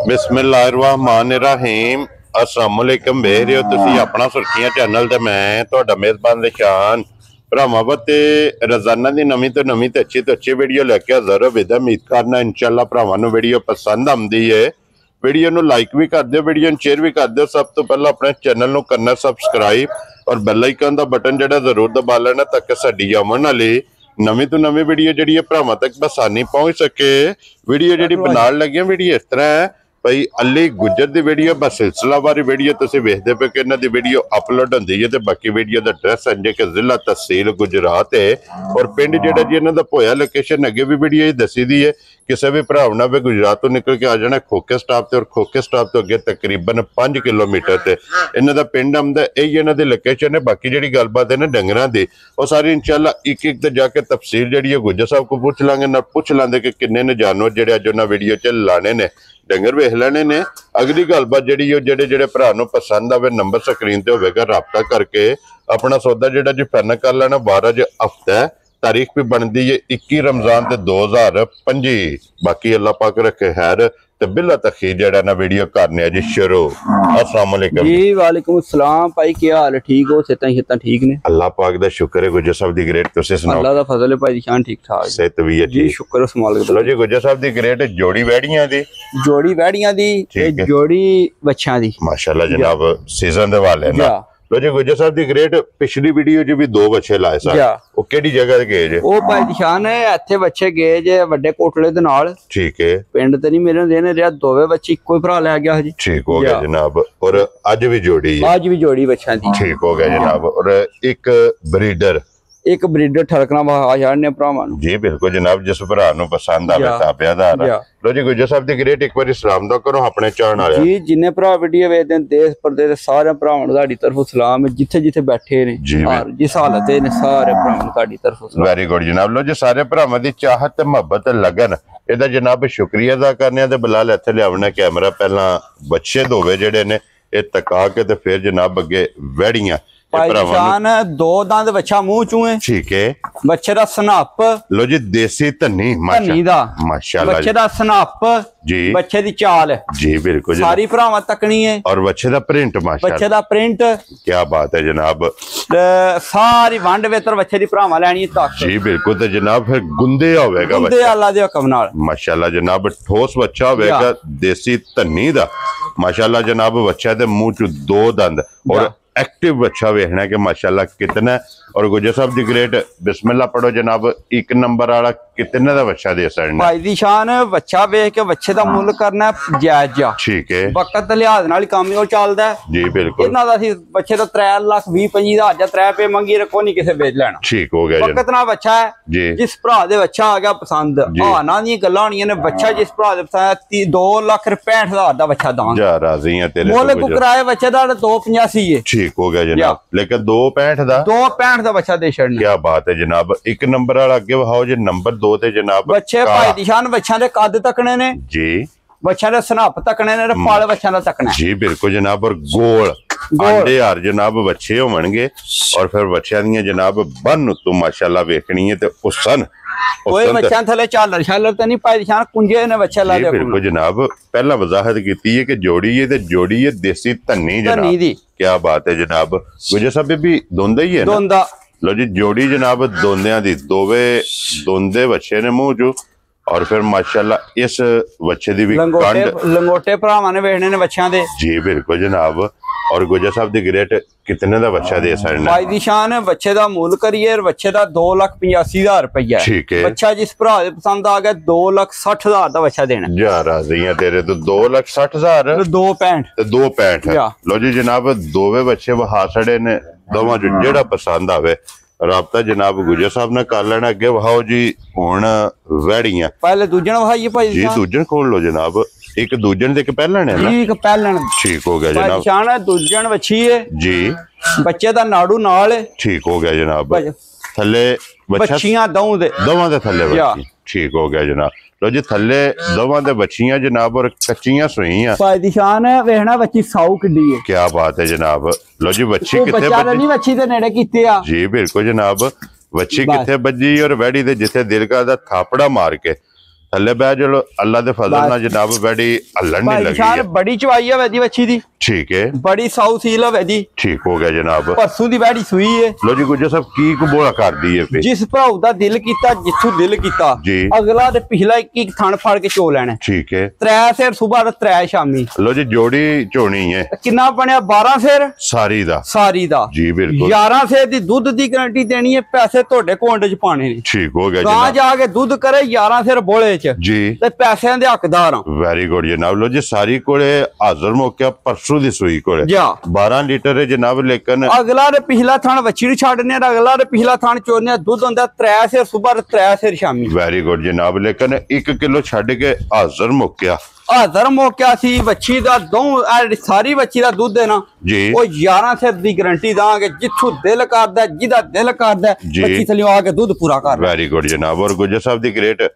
बिस्मिल्लाहिर्रहमानिर्रहीम अस्सलाम वालेकुम वेरे हो तुसी अपना सुर्खियां चैनल ते मैं तुहाडा मेजबान निशान भरावां ते रोजाना दी नवीं तो अच्छी वीडियो लैके हाज़र हो विदा उम्मीद करना इंशाअल्लाह भरावां नूं वीडियो पसंद आउंदी है। वीडियो नूं लाइक भी कर दिओ, वीडियो नूं शेयर भी कर दिओ। सब तो पहला अपने चैनल नूं करना सबसक्राइब और बेल आइकन दा बटन जिहड़ा जरूर दबा लेना ताकि साडी आउण वाली नवीं तो नवीं वीडियो जिहड़ी है भरावां तक आसानी पहुंच सके। वीडियो जिहड़ी बनाउण लगे वीडियो इस तरह है भाई अली गुजर दी वीडियो बस सिलसिलावारी वीडियो तुसीं वेखदे पे कि इन्हां दी वीडियो अपलोड हुंदी है ते बाकी वीडियो दा एड्रैस है कि जिला तहसील गुजरात है और पिंड जिहड़ा जी इन्हां दा पोया लोकेशन अगे भी वीडियो ही दसी दी है। किसी भी भराव ने भी गुजरात तो निकल के आ जाना खोखे स्टाप ते और खोखे स्टाप तो अगे तकरीबन 5 किलोमीटर ते इन्हां दा पिंड आउंदा यही इन्हां दी लोकेशन है। बाकी जिहड़ी गलबात है ना डंगरां दी वो सारी इंशाअल्लाह एक एक ते जाके तफसील जिहड़ी है गुजर साहब को पूछ लांगे ना पूछ लांदे कि किन्ने ने जानवर जिहड़े अज उन्हां वीडियो च लाने ने डंगर वेख लेने ने। अगली गलबात जिहड़ी जेडे जेडे भरा नूं पसंद आवे नंबर स्क्रीन ते होवेगा राबता करके अपना सौदा जिहड़ा जी फाइनल कर लेना। 12 ज हफ्ता है, तारीख भी बनती है 21 रमजान ते 2025। बाकी अल्लाह पाक रखे खैर ते बिला तखीर जेड़ा ना वीडियो करने जी शुरू। अस्सलाम वालेकुम जी। वालेकुम अस्सलाम भाई, क्या हाल है? ठीक हो? सेहतां ठीक ने? अल्लाह पाक दा शुक्र है। गुजर साहब दी ग्रेट तुसी सुनाओ? अल्लाह दा फजल है भाई, शान ठीक ठाक सेहत भी है जी, शुक्र उस मालिक दा। चलो जी गुजर साहब दी ग्रेट जोड़ी वैड़ियां दी जोड़ी बच्चियां दी माशाल्लाह जनाब सीजन दे वाले ना। लो जी गुजर साहब दी ग्रेट पिछली वीडियो च भी 2 बच्चे लाए सन, वो केड़ी जगह ते गए जे? ओ भाई निशान है इत्थे बच्चे गए जे वड्डे कोटले दे नाल। ठीक है, पिंड ते नहीं मेरे देने रिया, दोवे बच्चे इक्को ही भरा लै गया जी। ठीक हो गया जनाब। और अज भी जोड़ी है? आज भी जोड़ी बच्चियां दी। ठीक हो गया जनाब। और एक ब्रीडर ठरकना बहा छाड़ने भरावां नूं जी बिल्कुल जनाब, जिस भरा नूं पसंद आवे ताबेदार। लो जी गुजर साहब दी ग्रेट एक बार सलाम दा करो अपने चाहण वाले जी। जिन्ने भरा वीडियो वेखदे ने देश परदेस सारे भरावां नूं साडी तरफों सलाम है, जिथे जिथे बैठे ने और जिस हालत ने सारे भरावां नूं साडी तरफों सलाम। वेरी गुड जनाब। लो जी सारे भरावां दी चाहत ते मोहब्बत लगन एदा जनाब शुक्रिया अदा करने ते बिलाल इत्थे लियावना कैमरा पहला बच्चे दोवे जेडे ने ए तका के ते फिर जनाब अगे वैड़ियां निशान 2 दंद बच्चा मुंह चूं है। ठीक है, बच्चे दा सनाप लो जी देसी धन्नी माशाल्लाह। बच्चे दा सनाप जी, बच्चे दी चाल जी बिल्कुल सारी भरावां तकनी है। और बच्चे दा प्रिंट माशाल्लाह, बच्चे दा प्रिंट क्या बात है जनाब। सारी वंड वेतर बच्चे दी भरावां लैनी तक जी बिल्कुल ते जनाब फिर गुंदे होवेगा गुंदे अल्लाह दे हुक्म नाल माशाल्लाह जनाब। ठोस बच्चा होवेगा देसी धन्नी दा माशाल्लाह जनाब। बच्चा दे मुंह च 2 दंद और एक्टिव बच्चा वेखना कि माशाल्लाह कितना। और गुजर साहब दी ग्रेट बिस्मिल्लाह पढ़ो जनाब। 1 नंबर वाला कितने दा बच्चा दे सकना? भाई दी शान बच्चा वेख के बच्चे दा मुੱਲ करना जायज जा। ठीक है, वक्त दे लिहाज नाल काम ही चलदा है जी बिल्कुल। इन्हां दा सी बच्चे दा 3,20,25 दा जा 3 रुपए मंगी रखो नहीं किसे बेच लेना। ठीक हो गया वक्त ना बच्चा है जी। जिस भरा दे बच्चा आ गया पसंद ना दी गल्लां होणियां ने। बच्चा जिस भरा दे पसंद 2,65,000 दा बच्चा दां जा राजी है तेरे मुੱਲ को कराए बच्चे दा 2,85 है। ठीक हो गया जनाब। लेकिन 2,65 दा बच्चा दे छड़ना। क्या बात है जनाब। 1 नंबर वाला अगे वहाओ जी। नंबर 2 ते जनाब बच्चे भाई निशान बच्चा दे कद तकने ने जी, बच्चा दे सनाप तकने ने, फल बच्चा दा तकना जी बिल्कुल जनाब। और गोल अंडे यार जनाब बच्चे होवणगे और फिर बच्चों दी जनाब बन उत्तों माशाल्लाह वेखनी है ते उसन कोई बच्चा थले चालर शालर ते नहीं पाई निशान कुंजे ने बच्चा ला दे। बिल्कुल जनाब। पहला वजाहत की है कि जोड़ी है ते जोड़ी है देसी धन्नी जनाब। क्या बात है जनाब। गुजर साहब भी दोंदा ही है ना? दोंदा। लो जी जोड़ी जनाब दोंदियां दी दोंदे बच्चे ने मुंह चो और फिर माशाल्लाह इस बच्चे दी भी लंगोटे भरावां ने वेखने ने बच्चों दे जी बिल्कुल जनाब। और गुजर साहब दी ग्रेट कितने दा बच्चा दे सकना? भाई दी शान बच्चे दा मुੱਲ करिए बच्चे दा 2,85,000 रुपया। ठीक है, बच्चा जिस भरा दे पसंद आ गया 2,60,000 दा बच्चा देना। जा राजी है तेरे तो 2,60,000 2,65। लो जी जनाब दोवे बच्चे वहा छड़े ने दोवां जो जेड़ा पसंद आवे राबता जनाब गुजर साहब ने कर लेना। अगे वहाओ जी हुण वैड़ियां पहले दूजन वहाइए भाई जी। दूजन खोल लो जनाब। एक दूजन ते पहलन है ना? एक पहलन। ठीक हो गया जनाब। निशान है दूजन बच्ची है जी, बच्चे दा नाड़ू नाल है। ठीक हो गया जनाब। थल्ले बच्चियां दोवां दे थल्ले बच्ची। ठीक हो गया जनाब। लो जी थल्ले दोवां दे बच्चियां जनाब और कच्चियां सुईयां। भाई निशान है वेखना बच्ची साऊ किड्डी है। क्या बात है जनाब। लो जी बच्ची किथे नहीं बच्ची दे नेड़े कीते आ जी बिल्कुल जनाब। बच्ची किथे बजी और वैड़ी दे जिथे दिल का थापड़ा मार के ਥੱਲੇ ਬਹਿ ਚਲੋ ਅੱਲਾ ਦੇ ਫਜ਼ਲ ਨਾਲ ਜਨਾਬ ਬੜੀ ਹੱਲਣ ਨਹੀਂ ਲੱਗੀ ਭਾਈ ਬੜੀ ਚਵਾਈ ਹੈ ਵੈਦੀ ਬੱਚੀ ਦੀ ठीक है बड़ी साउ सील है जी ठीक हो गया जनाब परसों दी वैड़ी सूई है लो जी गुज्जर साहब की कबूला कर दी है फिर जिस भराऊ दा दिल कीता जिथू दिल कीता जी अगला ते पिछला एक थन फाड़ के चो लेना ठीक है त्रै सिर सुबह ते त्रै शामी लो जी जोड़ी चोनी है किन्ना बनया 12 सिर सारी दा जी बिल्कुल 11 सिर दी दूध दी गारंटी देनी है पैसे तोड़े कोंड च पाने ने ठीक हो गया जनाब जाके दूध करे 11 सिर बोले च जी ते पैसे दे हकदार हां वेरी गुड जनाब लो जी सारी कोले हाजिर मौके परसों दी सूई कोले 12 लीटर है जनाब लेकिन अगला रे पिछला थान बच्ची नु छाड़ने अगला रे पिछला थान चोरने दूध होंदा 3 सिर सुबह 3 सिर शामी वेरी गुड जनाब लेकिन 1 किलो छड़ के हाजिर मुक्या हाजिर मौका सी बच्ची दा दो सारी बच्ची दा दूध देना जी ओ 11 सिर दी गारंटी दांगे जिथू दिल करदा जिदा दिल करदा बच्ची थलियो आके दूध पूरा कर वेरी गुड जनाब और गुज्जर साहब दी ग्रेट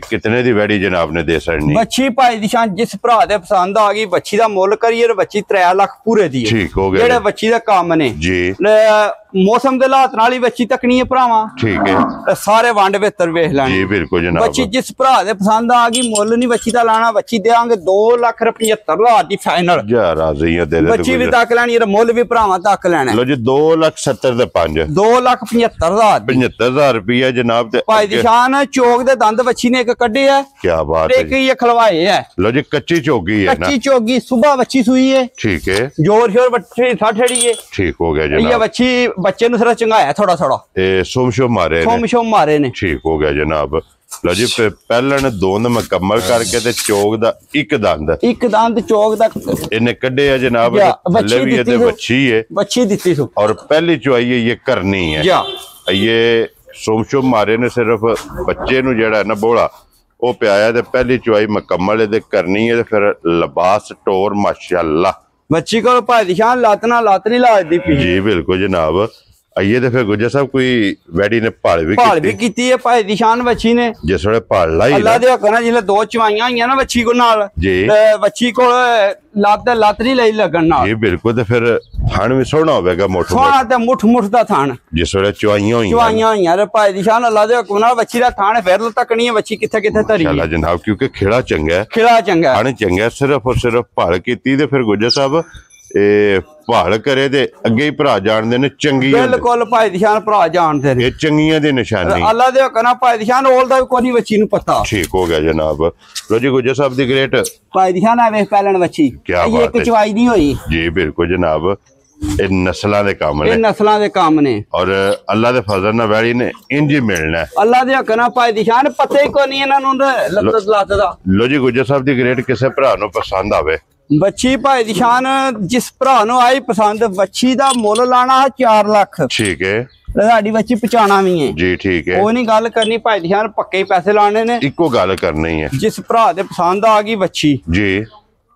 कितने दी वैडी जनाब ने दे सकनी बच्ची भाई दी शान जिस भरा दे पसंद आ गई बच्ची दा मुल करिए बच्ची 3 लाख पूरे दी ठीक हो गया जेड़े बच्ची दा काम ने जी मौसम दे हालात नाल ही बच्ची तकनी है भरावा ठीक है सारे वंड बेहतर वेख लैण जी बिल्कुल जनाब बच्ची जिस भरा दे पसंद आ गई मुल नहीं बच्ची दा लाना बच्ची देंगे 2,75,000 दी फाइनल जा राजी है दे बच्ची भी तक लैनी मुल भी भरावा तक लैना लो जी 2,70,000 दे 5 2,75,000 75,000 रुपया जनाब ते भाई दी शान चोक दे दंद बच्ची ने एक कड्डे है क्या बात है एक ये खलवाए है लो जी कच्ची चौकी है ना कच्ची चोगी सुबह बच्ची सुई है ठीक है जोर शोर बच्ची ठड़ी है ठीक हो गया ये जनाब बच्ची बच्चे नु सिर्फ चंगाया थोड़ा सोम मारे सोम मारे ने ठीक हो गया जनाब लो जी पहले ने दोंद मुकम्मल करके ते चौक दा एक दंद चौक दा इन्हें कड्डे है जनाब थल्ले भी है बच्ची है बच्ची दित्ती सो और पहली चुआई है ये करनी है ये सोम मारे ने सिर्फ बच्चे नु जेड़ा है ना बोला वो प्याया ते पहली चुआई मुकम्मल है ते करनी है ते फिर लिबास टोर माशाअल्लाह बच्ची को भाई दी शान लात नहीं लादी पी जी बिल्कुल जनाब आइए तो फिर गुज्जर साहब कोई वैडी ने भाल भी कीती है भाई दी शान बच्ची ने जिस वेले भाल लाई अल्लाह दे हक नाल जिले 2 चवाइयां होईयां ना बच्ची को नाल जी बच्ची को लात नहीं लई लगन नाल जी बिल्कुल ते फिर थान भी सोहना होवेगा मोठ सोहना ते मुठ दा थान जिस वेले चवाइयां होईयां रे भाई दी शान अल्लाह दे हक नाल बच्ची दा थान फिर तक नहीं है बच्ची किथे धरी है जनाब क्योंकि खिला चंगा थान चंगा सिर्फ और सिर्फ भाल कीती ते फिर गुज्जर साहब भाल करे ते अगे ही भरा जानदे ने चंगी बिल्कुल भाई दी शान भरा जानदे ने चंगियां दी निशानी अल्लाह दे हक नाल भाई दी शान ओल दा कोई बच्ची नु पता ठीक हो गया जनाब लो जी गुज्जर साहब दी ग्रेट भाई दी शान आवे पहलन बच्ची क्या ये एक चवाई नहीं होई जी बिल्कुल जनाब ये नस्लां दे काम ने ये नस्लां दे काम ने और अल्लाह दे फजल नाल वैड़ी ने इंज ही मिलना है अल्लाह दे हक नाल भाई दी शान पता ही कोई नहीं इन्हां नु लत दा लो जी गुज्जर साहब दी ग्रेट किसे भरा नु पसंद आवे बच्ची भाई दी शान जिस भरा नु आई पसंद बच्ची दा मुल लाना है 4 लाख ठीक है साडी बच्ची पचाना भी है जी ठीक है वो नहीं गल करनी भाई दी शान पक्के पैसे लाने ने इको गल करनी है जिस भरा दे पसंद आ गई बच्ची जी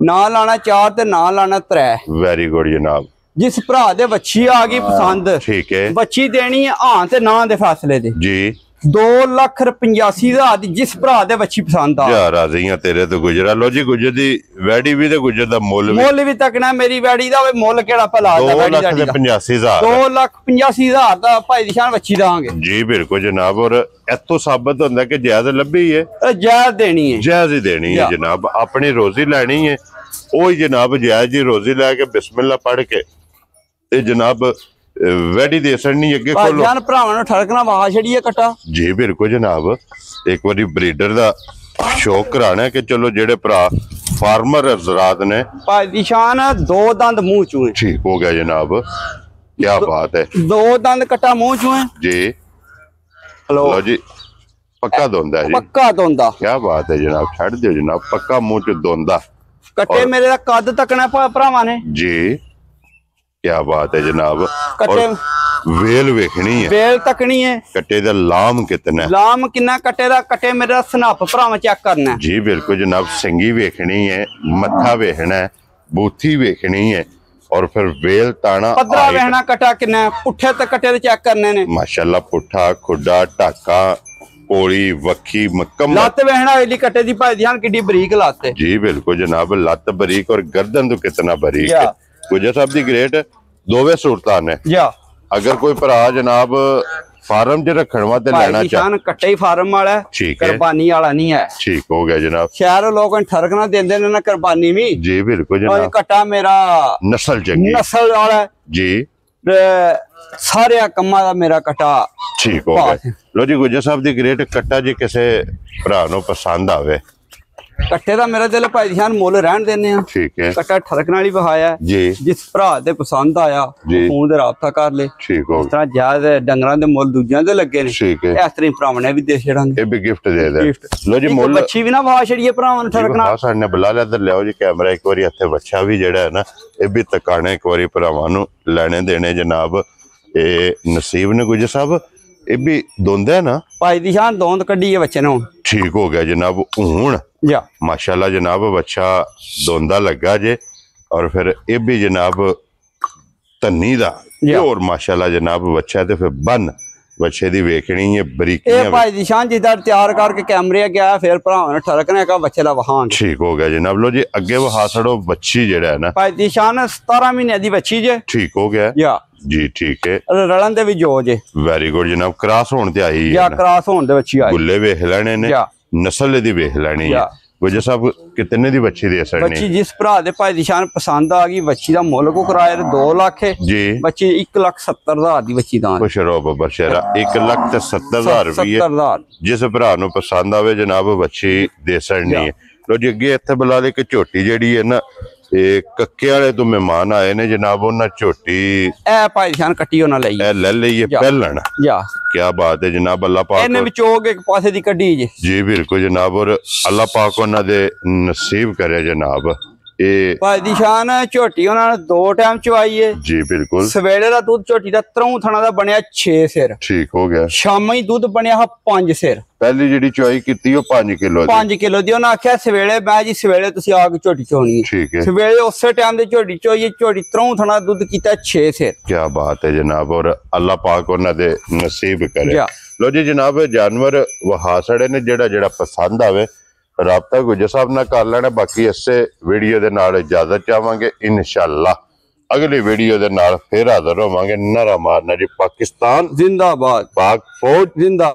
ना लाना 4 ते ना लाना 3 वेरी गुड जनाब जिस भरा दे बच्ची आ गई पसंद ठीक है बच्ची देनी है हां ते ना दे फैसले दे जी 2,85,000 जिस भरा दे बच्ची पसंद आ जा राजियां तेरे तो गुजरा लो जी गुजर दी वैडी भी ते गुजर दा मुल भी तकना मेरी वैडी दा मुल केड़ा भला दा वैडी दा 2,85,000 2,85,000 दा भाई दी शान बच्ची दांगे जी बिल्कुल जनाब और इतो साबित होंदा कि जायज लभी है जायज देनी है जायज ही देनी है जनाब अपनी रोजी लेनी है ओ जनाब जायज ही रोजी लेके बिस्मिल्लाह पढ़ के ए जनाब वैडी दे सड़नी अगे खोलो जान भरावां नु ठड़कना वा छड़िए कटा जी बिल्कुल जनाब एक बारी ब्रीडर दा शौक कराना है कि चलो जेड़े भरा फार्मर हजरात ने भाई दी शान 2 दंद मुंह चूं ठीक हो गया जनाब क्या बात है 2 दंद कटा मुंह चूं जी हेलो जी पक्का दोंदा जी पक्का दोंदा क्या बात है जनाब छड़ दियो जनाब पक्का मुंह च दोंदा कट्टे मेरे दा कद तकना भरावां ने जी क्या बात है जनाब कट्टे वेल वेखनी है वेल तकनी है कट्टे दा लाम कितना लाम कितना कट्टे दा कट्टे मेरा स्नप भरावां चेक करना जी बिल्कुल जनाब सिंगी वेखनी है मत्था वेखना है बूथी वेखनी है और फिर वेल ताना पदरा वेखना कट्टा कितना पुट्ठे ते कट्टे दे चेक करने ने माशाल्लाह पुट्ठा खुड्डा टाका पोड़ी वक्खी मुकम्मल लत वेखना इली कट्टे दी भाई ध्यान किड्डी बरीक लत है जी बिल्कुल जनाब लत बरीक और गर्दन तो कितना बरीक है गुजर साहब दी ग्रेट दोवे सूरतां ने या अगर कोई भरा जनाब ਫਾਰਮ 'ਚ ਰੱਖਣ ਵਾਸਤੇ ਭਾਈ ਲੈਣਾ ਨਿਸ਼ਾਨ ਕੱਟੇ ਹੀ ਫਾਰਮ ਵਾਲਾ ਹੈ, ਠੀਕ ਹੈ। ਕੁਰਬਾਨੀ ਵਾਲਾ ਨਹੀਂ ਹੈ। ਠੀਕ ਹੋ ਗਿਆ ਜਨਾਬ। ਸ਼ਹਿਰ ਲੋਕਾਂ ਠਰਕ ਨਾ ਦਿੰਦੇ ਨੇ ਨਾ ਕੁਰਬਾਨੀ ਵੀ। ਜੀ ਬਿਲकुल और जनाब। कट्टा मेरा नस्ल चंगी नस्ल वाला जी। सारे कम्मा दा मेरा कट्टा ठीक हो गया। लो जी गुज्जर साहब दी ग्रेट कट्टा जी किसे भरा नु पसंद आवे कट्टे दा मेरा दिल भाई जान मुल रहन देने आ। ठीक है। कट्टा ठरक नाल ही बहाया जी। जिस भरा दे पसंद आया फोन दे राबता कर ले। ठीक हो इस तरह ज्यादा डंगरां दे मुल दूजियां दे लगे ने। ठीक है। इस तरह भरावां ने भी दे छड़ांगे। ये भी गिफ्ट दे दे। लो जी मुल बच्ची भी ना बहा छड़िए भरावां ने ठरक नाल। हां साडे बुला ले इधर लियाओ जी कैमरा एक बारी इत्थे बच्चा भी जेड़ा है ना ये भी तकाने एक बारी भरावां नु लेने देने जनाब। ये नसीब ने गुज्जर साहब ये भी दोंदा है ना भाई दी शान दोंद कड्डी है बच्चे ने हुण। ठीक हो गया जनाब। हुण जा माशाल्लाह जनाब बच्चा दोंदा लगा जे और फिर ये भी जनाब धनी दा और माशाल्लाह जनाब बच्चा ते फिर बन बच्चे दी वेखनी है बरीकियां। ए भाई दी शान जिधर तैयार करके कैमरे गया फिर भरावां ने ठरकने का बच्चे दा वहां। ठीक हो गया जनाब। लो जी अगे वहा छड़ो बच्ची जेड़ा है ना भाई दी शान 17 महीने दी बच्ची जे। ठीक हो गया या जी। ठीक है। रलन दे भी जो जे। वेरी गुड जनाब। क्रॉस होने ते आई या है क्रॉस होने दे बच्ची आई। गुल्ले वेख लेने ने नस्ल दी वेख लेनी है। गुज्जर साहब कितने दी बच्ची दे सकनी? बच्ची जिस भरा दे भाई दी शान पसंद आ गई बच्ची दा मुल्ल को कराया 2 लाख है जी। बच्ची 1,70,000 दी बच्ची दान। खुश रहो बब्बर शेरा। 1,70,000 रुपये 70,000 जिस भरा नु पसंद आवे जनाब बच्ची दे सकनी है। लो जी अगे इत्थे बुला ले कि झोटी जेड़ी है ना ये कक्के वाले तो मेहमान आए ने जनाब उन्हें झोटी ए भाई शान कट्टी होना लई ए ले लईए पहलन। या क्या बात है जनाब। अल्लाह पाक इन्हें विचोग एक पासे दी कड्डी जे। जी बिल्कुल जनाब। और अल्लाह पाक उन्हां दे नसीब करे जनाब। ये भाई दी शान झोटी उन्होंने 2 टाइम चवाई है जी बिल्कुल। सवेरे दा दूध झोटी दा 3 थणा दा बनया 6 सिर। ठीक हो गया। शामी दूध बनया हा 5 सिर। पहली जेडी चवाई कीती ओ 5 किलो दी। 5 किलो दी उन्हें आख्या सवेरे मैं जी सवेरे तुसी आ के झोटी चोनी है। ठीक है। सवेरे उसे टाइम दे झोटी चोई झोटी 3 थणा दूध कीता 6 सिर। क्या बात है जनाब। और अल्लाह पाक उन्हां दे नसीब करे। या लो जी जनाब जानवर वहा सड़े ने जेड़ा जेड़ा पसंद आवे राबता गुज्जर साहब ना कर लेना। बाकी इसे वीडियो दे नाल इजाजत चाहांगे इंशाअल्लाह। अगली वीडियो दे नाल फिर हाजिर होवांगे। नारा मारना जी पाकिस्तान जिंदाबाद। पाक फौज जिंदा।